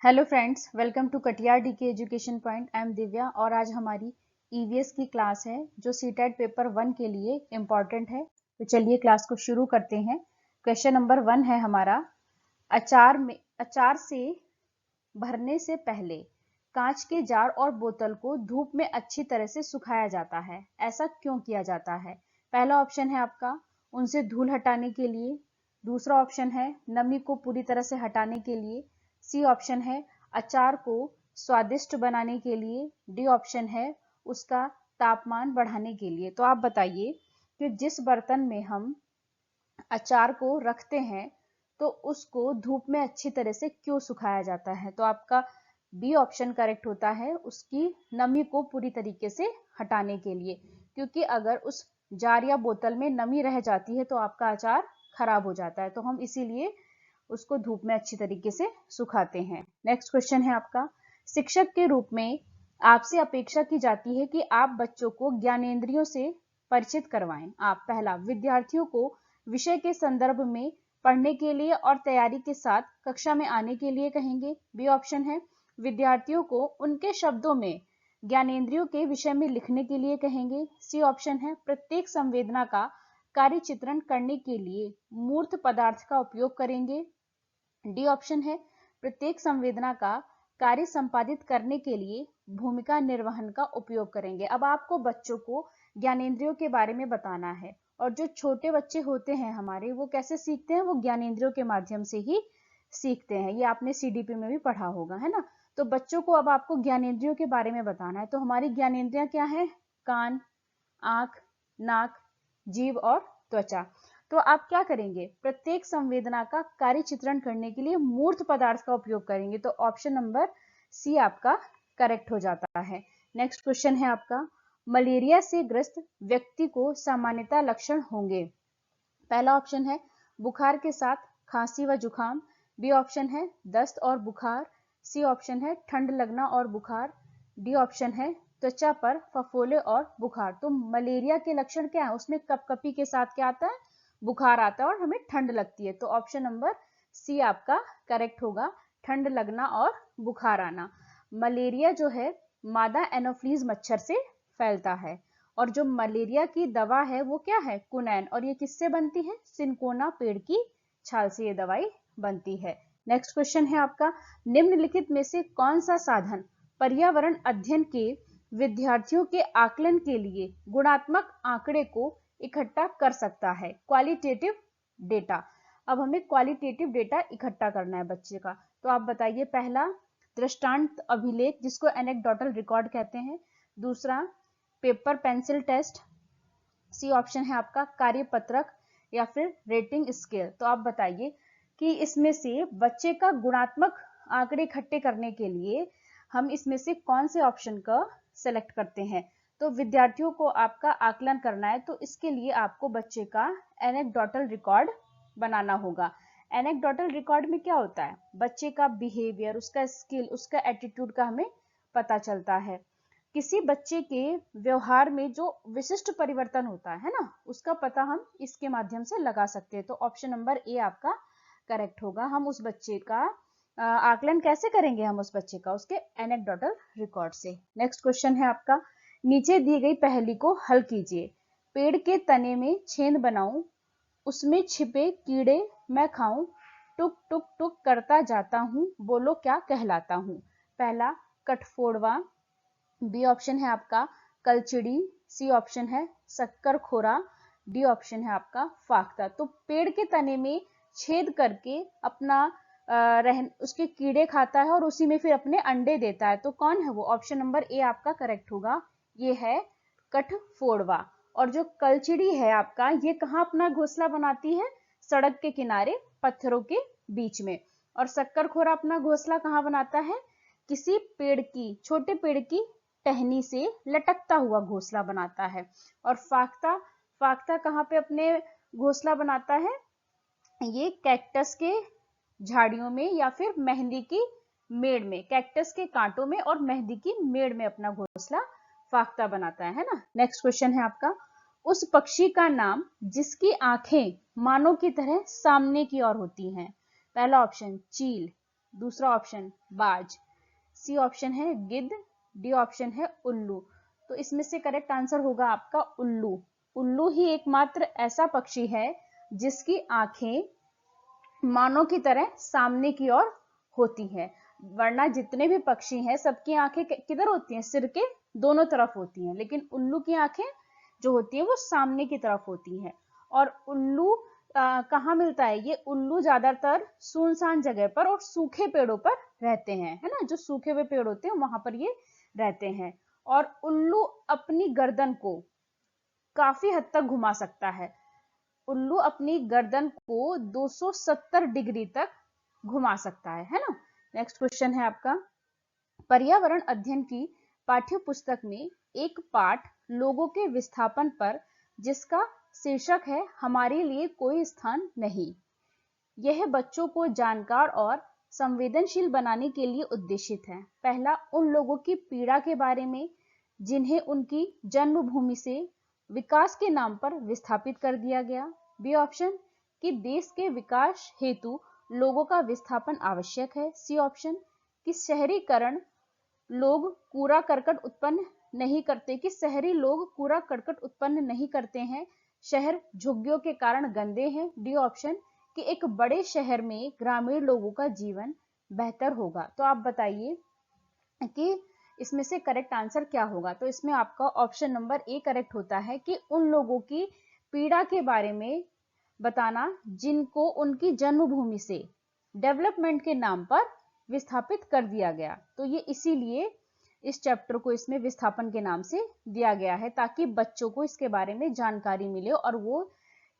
Hello friends, welcome to Katiyar DK education point. I am Divya और आज हमारी ईवीएस की क्लास है जो सीटेट पेपर 1 के लिए इम्पॉर्टेंट है। तो चलिए क्लास को शुरू करते हैं। क्वेश्चन नंबर 1 है हमारा, अचार से भरने से पहले कांच के जार और बोतल को धूप में अच्छी तरह से सुखाया जाता है, ऐसा क्यों किया जाता है? पहला ऑप्शन है आपका उनसे धूल हटाने के लिए, दूसरा ऑप्शन है नमी को पूरी तरह से हटाने के लिए, सी ऑप्शन है अचार को स्वादिष्ट बनाने के लिए, डी ऑप्शन है उसका तापमान बढ़ाने के लिए। तो आप बताइए कि जिस बर्तन में हम अचार को रखते हैं तो उसको धूप में अच्छी तरह से क्यों सुखाया जाता है? तो आपका बी ऑप्शन करेक्ट होता है, उसकी नमी को पूरी तरीके से हटाने के लिए, क्योंकि अगर उस जार या बोतल में नमी रह जाती है तो आपका अचार खराब हो जाता है, तो हम इसीलिए उसको धूप में अच्छी तरीके से सुखाते हैं। नेक्स्ट क्वेश्चन है आपका, शिक्षक के रूप में आपसे अपेक्षा की जाती है कि आप बच्चों को ज्ञानेंद्रियों से परिचित करवाएं। आप पहला, विद्यार्थियों को विषय के संदर्भ में पढ़ने के लिए और तैयारी के साथ कक्षा में आने के लिए कहेंगे। बी ऑप्शन है विद्यार्थियों को उनके शब्दों में ज्ञानेंद्रियों के विषय में लिखने के लिए कहेंगे। सी ऑप्शन है प्रत्येक संवेदना का कार्य चित्रण करने के लिए मूर्त पदार्थ का उपयोग करेंगे। डी ऑप्शन है प्रत्येक संवेदना का कार्य संपादित करने के लिए भूमिका निर्वहन का उपयोग करेंगे। अब आपको बच्चों को ज्ञानेंद्रियों के बारे में बताना है, और जो छोटे बच्चे होते हैं हमारे, वो कैसे सीखते हैं? वो ज्ञानेंद्रियों के माध्यम से ही सीखते हैं। ये आपने सीडीपी में भी पढ़ा होगा, है ना? तो बच्चों को अब आपको ज्ञानेंद्रियों के बारे में बताना है। तो हमारी ज्ञानेंद्रियां क्या है? कान, आंख, नाक, जीभ और त्वचा। तो आप क्या करेंगे? प्रत्येक संवेदना का कार्य चित्रण करने के लिए मूर्त पदार्थ का उपयोग करेंगे। तो ऑप्शन नंबर सी आपका करेक्ट हो जाता है। नेक्स्ट क्वेश्चन है आपका, मलेरिया से ग्रस्त व्यक्ति को सामान्यतः लक्षण होंगे। पहला ऑप्शन है बुखार के साथ खांसी व जुकाम, बी ऑप्शन है दस्त और बुखार, सी ऑप्शन है ठंड लगना और बुखार, डी ऑप्शन है त्वचा पर फफोले और बुखार। तो मलेरिया के लक्षण क्या है? उसमें कपकपी के साथ क्या आता है? बुखार आता है और हमें ठंड लगती है। तो ऑप्शन नंबर सी आपका करेक्ट होगा, ठंड लगना और बुखार आना। मलेरिया जो है मादा एनोफ्लीज मच्छर से फैलता है, और जो मलेरिया की दवा है वो क्या है? कुनैन। और ये किससे बनती है? सिनकोना पेड़ की छाल से ये दवाई बनती है। नेक्स्ट क्वेश्चन है आपका, निम्नलिखित में से कौन सा साधन पर्यावरण अध्ययन के विद्यार्थियों के आकलन के लिए गुणात्मक आंकड़े को इकट्ठा कर सकता है? Qualitative data. अब हमें क्वालिटेटिव डेटा इकट्ठा करना है बच्चे का। तो आप बताइए, पहला दृष्टांत अभिलेख, जिसको एनेक्डोटल रिकॉर्ड कहते हैं। दूसरा paper pencil test, C option है आपका कार्यपत्रक, या फिर रेटिंग स्केल। तो आप बताइए कि इसमें से बच्चे का गुणात्मक आंकड़े इकट्ठे करने के लिए हम इसमें से कौन से ऑप्शन का सेलेक्ट करते हैं? तो विद्यार्थियों को आपका आकलन करना है, तो इसके लिए आपको बच्चे का एनेक्डोटल रिकॉर्ड बनाना होगा। एनेक्डोटल रिकॉर्ड में क्या होता है? बच्चे का बिहेवियर, उसका स्किल, उसका एटीट्यूड का हमें पता चलता है। किसी बच्चे के व्यवहार में जो विशिष्ट परिवर्तन होता है ना, उसका पता हम इसके माध्यम से लगा सकते हैं। तो ऑप्शन नंबर ए आपका करेक्ट होगा। हम उस बच्चे का आकलन कैसे करेंगे? हम उस बच्चे का उसके एनेक्डोटल रिकॉर्ड से। नेक्स्ट क्वेश्चन है आपका, नीचे दी गई पहेली को हल कीजिए। पेड़ के तने में छेद बनाऊं, उसमें छिपे कीड़े मैं खाऊं, टुक टुक टुक करता जाता हूं, बोलो क्या कहलाता हूं? पहला कठफोड़वा, बी ऑप्शन है आपका कलचिड़ी, सी ऑप्शन है शक्कर खोरा, डी ऑप्शन है आपका फाख्ता। तो पेड़ के तने में छेद करके अपना उसके कीड़े खाता है और उसी में फिर अपने अंडे देता है। तो कौन है वो? ऑप्शन नंबर ए आपका करेक्ट होगा, ये है कठफोड़वा। और जो कलचिड़ी है आपका, ये कहाँ अपना घोंसला बनाती है? सड़क के किनारे पत्थरों के बीच में। और शक्करखोरा अपना घोंसला कहाँ बनाता है? किसी पेड़ की, छोटे पेड़ की टहनी से लटकता हुआ घोंसला बनाता है। और फाख्ता, फाख्ता कहाँ पे अपने घोंसला बनाता है? ये कैक्टस के झाड़ियों में या फिर मेहंदी की मेड़ में, कैक्टस के कांटों में और मेहंदी की मेड़ में अपना घोंसला फाख्ता बनाता है ना? नेक्स्ट क्वेश्चन है आपका, उस पक्षी का नाम जिसकी आंखें मानो की तरह सामने की ओर होती हैं। पहला ऑप्शन चील, दूसरा ऑप्शन बाज, सी ऑप्शन है गिद्ध, डी ऑप्शन है उल्लू। तो इसमें से करेक्ट आंसर होगा आपका उल्लू। उल्लू ही एकमात्र ऐसा पक्षी है जिसकी आंखें मानव की तरह सामने की ओर होती है, वरना जितने भी पक्षी हैं सबकी आंखें किधर होती हैं, सिर के दोनों तरफ होती हैं, लेकिन उल्लू की आंखें जो होती हैं वो सामने की तरफ होती हैं। और उल्लू कहाँ मिलता है, ये उल्लू ज्यादातर सुनसान जगह पर और सूखे पेड़ों पर रहते हैं, है ना, जो सूखे हुए पेड़ होते हैं वहां पर ये रहते हैं। और उल्लू अपनी गर्दन को काफी हद तक घुमा सकता है, उल्लू अपनी गर्दन को 270 डिग्री तक घुमा सकता है ना। नेक्स्ट क्वेश्चन है आपका, पर्यावरण अध्ययन की पाठ्य पुस्तक में एक पाठ लोगों के विस्थापन पर जिसका शीर्षक है हमारे लिए कोई स्थान नहीं, यह बच्चों को जानकार और संवेदनशील बनाने के लिए उद्देशित है। पहला, उन लोगों की पीड़ा के बारे में जिन्हें उनकी जन्मभूमि से विकास के नाम पर विस्थापित कर दिया गया। बी ऑप्शन, कि देश के विकास हेतु लोगों का विस्थापन आवश्यक है। सी ऑप्शन, कि शहरीकरण लोग कूड़ा करकट उत्पन्न नहीं करते, कि शहरी लोग कूड़ा करकट उत्पन्न नहीं करते हैं, शहर झुग्गियों के कारण गंदे हैं। डी ऑप्शन, कि एक बड़े शहर में ग्रामीण लोगों का जीवन बेहतर होगा। तो आप बताइए कि इसमें से करेक्ट आंसर क्या होगा। तो इसमें आपका ऑप्शन नंबर ए करेक्ट होता है कि उन लोगों की पीड़ा के बारे में बताना जिनको उनकी जन्मभूमि से डेवलपमेंट के नाम पर विस्थापित कर दिया गया। तो ये इसीलिए इस चैप्टर को इसमें विस्थापन के नाम से दिया गया है, ताकि बच्चों को इसके बारे में जानकारी मिले और वो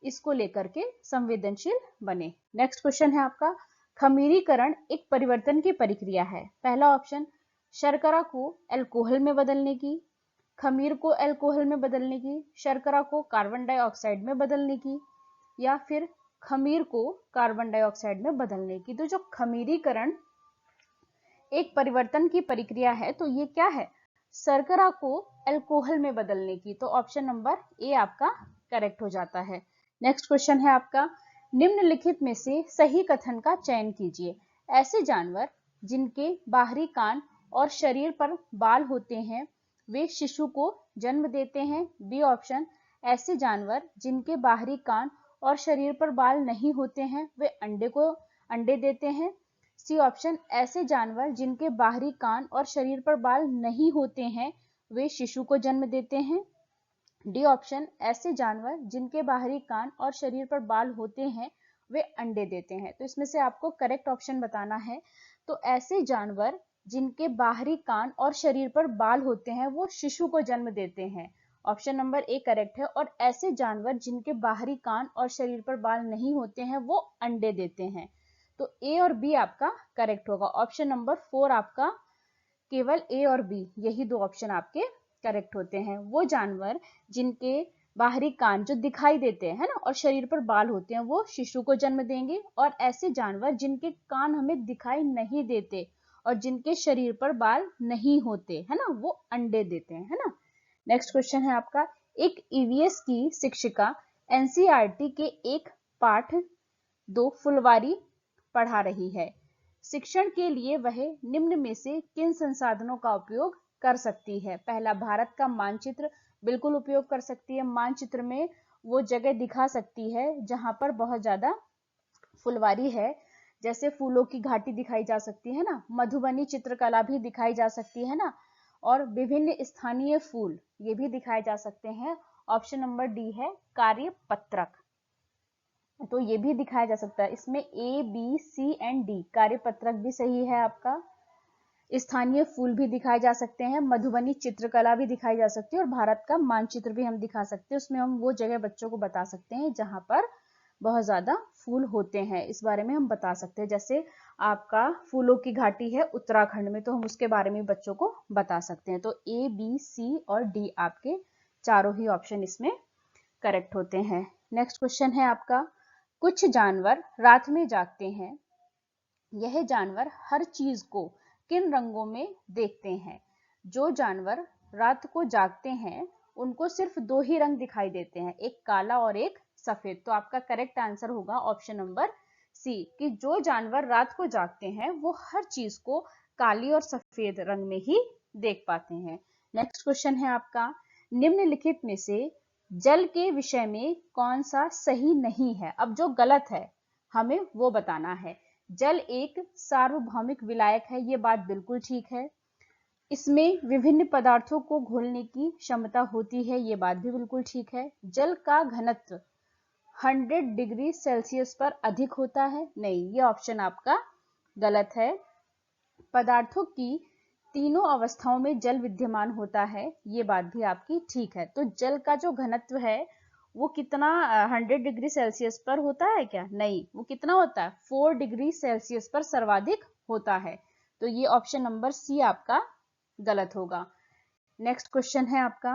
इसको लेकर के संवेदनशील बने। नेक्स्ट क्वेश्चन है आपका, खमीरीकरण एक परिवर्तन की प्रक्रिया है। पहला ऑप्शन, शर्करा को अल्कोहल में बदलने की, खमीर को अल्कोहल में बदलने की, शर्करा को कार्बन डाइऑक्साइड में बदलने की, या फिर खमीर को कार्बन डाइऑक्साइड में बदलने की। तो जो खमीरीकरण एक परिवर्तन की प्रक्रिया है, तो ये क्या है, शर्करा को अल्कोहल में बदलने की। तो ऑप्शन नंबर ए आपका करेक्ट हो जाता है। नेक्स्ट क्वेश्चन है आपका, निम्नलिखित में से सही कथन का चयन कीजिए। ऐसे जानवर जिनके बाहरी कान और शरीर पर बाल होते हैं वे शिशु को जन्म देते हैं। बी ऑप्शन, ऐसे जानवर जिनके बाहरी कान और शरीर पर बाल नहीं होते हैं वे अंडे देते हैं। सी ऑप्शन, ऐसे जानवर जिनके बाहरी कान और शरीर पर बाल नहीं होते हैं वे शिशु को जन्म देते हैं। डी ऑप्शन, ऐसे जानवर जिनके बाहरी कान और शरीर पर बाल होते हैं वे अंडे देते हैं। तो इसमें से आपको करेक्ट ऑप्शन बताना है। तो ऐसे जानवर जिनके बाहरी कान और शरीर पर बाल होते हैं वो शिशु को जन्म देते हैं, ऑप्शन नंबर ए करेक्ट है। और ऐसे जानवर जिनके बाहरी कान और शरीर पर बाल नहीं होते हैं वो अंडे देते हैं। तो ए और बी आपका करेक्ट होगा। ऑप्शन नंबर 4 आपका केवल ए और बी यही दो ऑप्शन आपके करेक्ट होते हैं। वो जानवर जिनके बाहरी कान जो दिखाई देते हैं ना और शरीर पर बाल होते हैं वो शिशु को जन्म देंगे, और ऐसे जानवर जिनके कान हमें दिखाई नहीं देते और जिनके शरीर पर बाल नहीं होते है ना वो अंडे देते हैं, है ना। नेक्स्ट क्वेश्चन है आपका, एक ईवीएस की शिक्षिका एनसीईआरटी के एक पाठ 2 फुलवारी पढ़ा रही है। शिक्षण के लिए वह निम्न में से किन संसाधनों का उपयोग कर सकती है। पहला, भारत का मानचित्र बिल्कुल उपयोग कर सकती है। मानचित्र में वो जगह दिखा सकती है जहां पर बहुत ज्यादा फुलवारी है, जैसे फूलों की घाटी दिखाई जा सकती है ना, मधुबनी चित्रकला भी दिखाई जा सकती है ना, और विभिन्न स्थानीय फूल ये भी दिखाए जा सकते हैं। ऑप्शन नंबर डी है कार्यपत्रक, तो ये भी दिखाया जा सकता है। इसमें A B C and D, कार्यपत्रक भी सही है आपका। स्थानीय फूल भी दिखाए जा सकते हैं, मधुबनी चित्रकला भी दिखाई जा सकती है, और भारत का मानचित्र भी हम दिखा सकते हैं। उसमें हम वो जगह बच्चों को बता सकते हैं जहां पर बहुत ज्यादा फूल होते हैं, इस बारे में हम बता सकते हैं। जैसे आपका फूलों की घाटी है उत्तराखंड में, तो हम उसके बारे में बच्चों को बता सकते हैं। तो ए बी सी और डी आपके चारों ही ऑप्शन इसमें करेक्ट होते हैं। नेक्स्ट क्वेश्चन है आपका, कुछ जानवर रात में जागते हैं, यह जानवर हर चीज को किन रंगों में देखते हैं। जो जानवर रात को जागते हैं उनको सिर्फ 2 ही रंग दिखाई देते हैं, एक काला और एक सफेद। तो आपका करेक्ट आंसर होगा ऑप्शन नंबर सी कि जो जानवर रात को जागते हैं वो हर चीज को काली और सफेद रंग में ही देख पाते हैं। नेक्स्ट क्वेश्चन है आपका, निम्नलिखित में से जल के विषय में कौन सा सही नहीं है। अब जो गलत है हमें वो बताना है। जल एक सार्वभौमिक विलायक है, ये बात बिल्कुल ठीक है। इसमें विभिन्न पदार्थों को घोलने की क्षमता होती है, ये बात भी बिल्कुल ठीक है। जल का घनत्व 100 डिग्री सेल्सियस पर अधिक होता है, नहीं, ये ऑप्शन आपका गलत है। पदार्थों की तीनों अवस्थाओं में जल विद्यमान होता है, ये बात भी आपकी ठीक है। तो जल का जो घनत्व है वो कितना 100 डिग्री सेल्सियस पर होता है क्या? नहीं, वो कितना होता है? 4 डिग्री सेल्सियस पर सर्वाधिक होता है। तो ये ऑप्शन नंबर सी आपका गलत होगा। नेक्स्ट क्वेश्चन है आपका,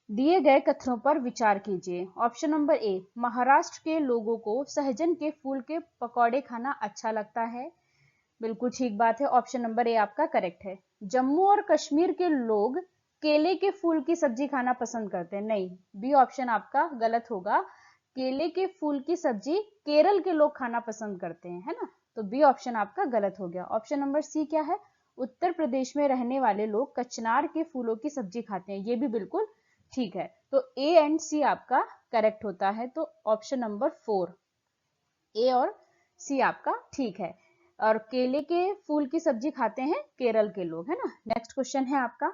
दिए गए कथनों पर विचार कीजिए। ऑप्शन नंबर ए, महाराष्ट्र के लोगों को सहजन के फूल के पकौड़े खाना अच्छा लगता है, बिल्कुल ठीक बात है। ऑप्शन नंबर ए आपका करेक्ट है। जम्मू और कश्मीर के लोग केले के फूल की सब्जी खाना पसंद करते हैं, नहीं, बी ऑप्शन आपका गलत होगा। केले के फूल की सब्जी केरल के लोग खाना पसंद करते हैं, है ना, तो बी ऑप्शन आपका गलत हो गया। ऑप्शन नंबर सी क्या है, उत्तर प्रदेश में रहने वाले लोग कचनार के फूलों की सब्जी खाते हैं, ये भी बिल्कुल ठीक है। तो ए एंड सी आपका करेक्ट होता है। तो ऑप्शन नंबर 4 ए और सी आपका ठीक है। और केले के फूल की सब्जी खाते हैं केरल के लोग, है ना। नेक्स्ट क्वेश्चन है आपका,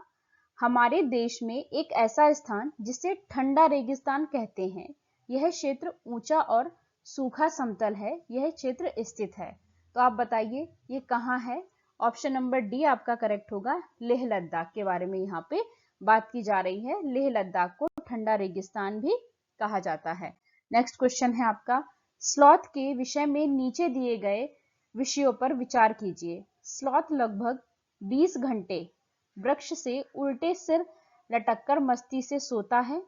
हमारे देश में एक ऐसा स्थान जिसे ठंडा रेगिस्तान कहते हैं, यह क्षेत्र ऊंचा और सूखा समतल है, यह क्षेत्र स्थित है, तो आप बताइए ये कहाँ है। ऑप्शन नंबर डी आपका करेक्ट होगा। लेह लद्दाख के बारे में यहाँ पे बात की जा रही है। लेह लद्दाख को ठंडा रेगिस्तान भी कहा जाता है। नेक्स्ट क्वेश्चन है आपका, स्लॉथ के विषय में नीचे दिए गए विषयों पर विचार कीजिए। स्लॉथ लगभग 20 घंटे वृक्ष से उल्टे सिर लटककर मस्ती से सोता है।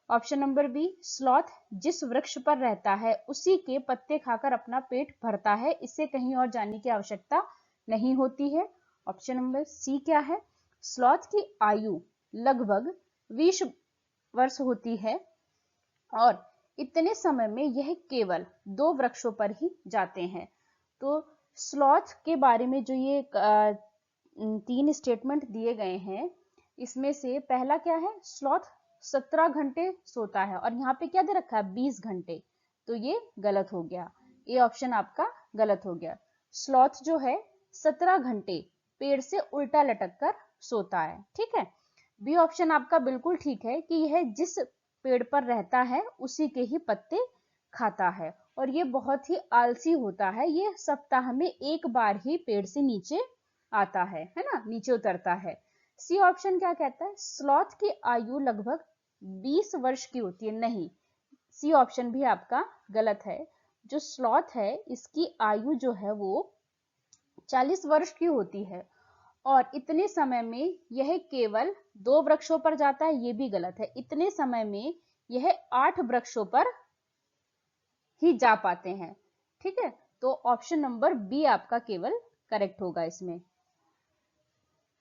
ऑप्शन नंबर बी, स्लॉथ जिस वृक्ष पर रहता है उसी के पत्ते खाकर अपना पेट भरता है, इससे कहीं और जाने की आवश्यकता नहीं होती है। ऑप्शन नंबर सी क्या है, स्लॉथ की आयु लगभग 20 वर्ष होती है और इतने समय में यह केवल 2 वृक्षों पर ही जाते हैं। तो स्लॉथ के बारे में जो ये 3 स्टेटमेंट दिए गए हैं, इसमें से पहला क्या है, स्लॉथ 17 घंटे सोता है और यहाँ पे क्या दे रखा है 20 घंटे, तो ये गलत हो गया। ये ऑप्शन आपका गलत हो गया। स्लॉथ जो है 17 घंटे पेड़ से उल्टा लटक कर सोता है, ठीक है। बी ऑप्शन आपका बिल्कुल ठीक है कि यह जिस पेड़ पर रहता है उसी के ही पत्ते खाता है और ये बहुत ही आलसी होता है, ये सप्ताह में एक बार ही पेड़ से नीचे आता है ना, नीचे उतरता है। सी ऑप्शन क्या कहता है, स्लॉथ की आयु लगभग 20 वर्ष की होती है, नहीं, सी ऑप्शन भी आपका गलत है। जो स्लॉथ है इसकी आयु जो है वो 40 वर्ष की होती है और इतने समय में यह केवल 2 वृक्षों पर जाता है, ये भी गलत है। इतने समय में यह 8 वृक्षों पर ही जा पाते हैं, ठीक है। तो ऑप्शन नंबर बी आपका केवल करेक्ट होगा इसमें।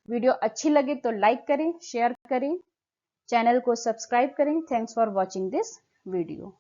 वीडियो अच्छी लगे तो लाइक करें, शेयर करें, चैनल को सब्सक्राइब करें। Thanks for watching this video.